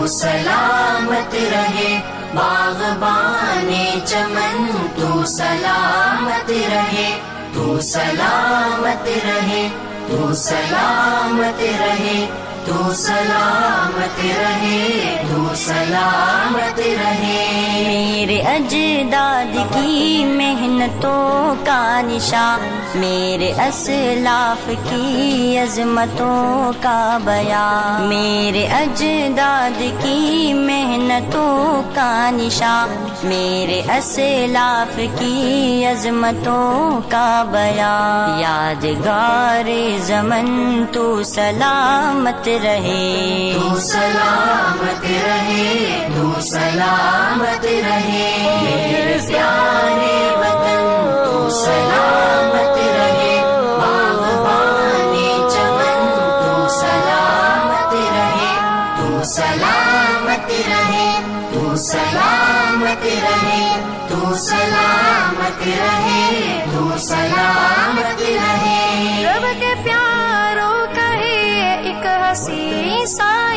سلامت رہے، باغبان چمن تو سلامت رہے، تو سلامت رہے، تو سلامت رہے، تو سلامت رہے، تو سلامت رہے۔ میرے اجداد کی محنتوں کا نشان، میرے اسلاف کی عظمتوں کا بیان، میرے اجداد کی محنتوں کا نشان، میرے اسلاف کی عظمتوں کا بیان۔ یادگار زمن تو سلامت رہے، تو سلامت رہے، تو سلامت رہے، میرے پیارے وطن تو سلامت رہے، باغبان چمن تو سلامت رہے، تو سلامت رہے، تو سلامت رہے، تو سلامت رہے، تو سلامت رہے۔ رب کے پیاروں کا ہے ایک حسین سایہ،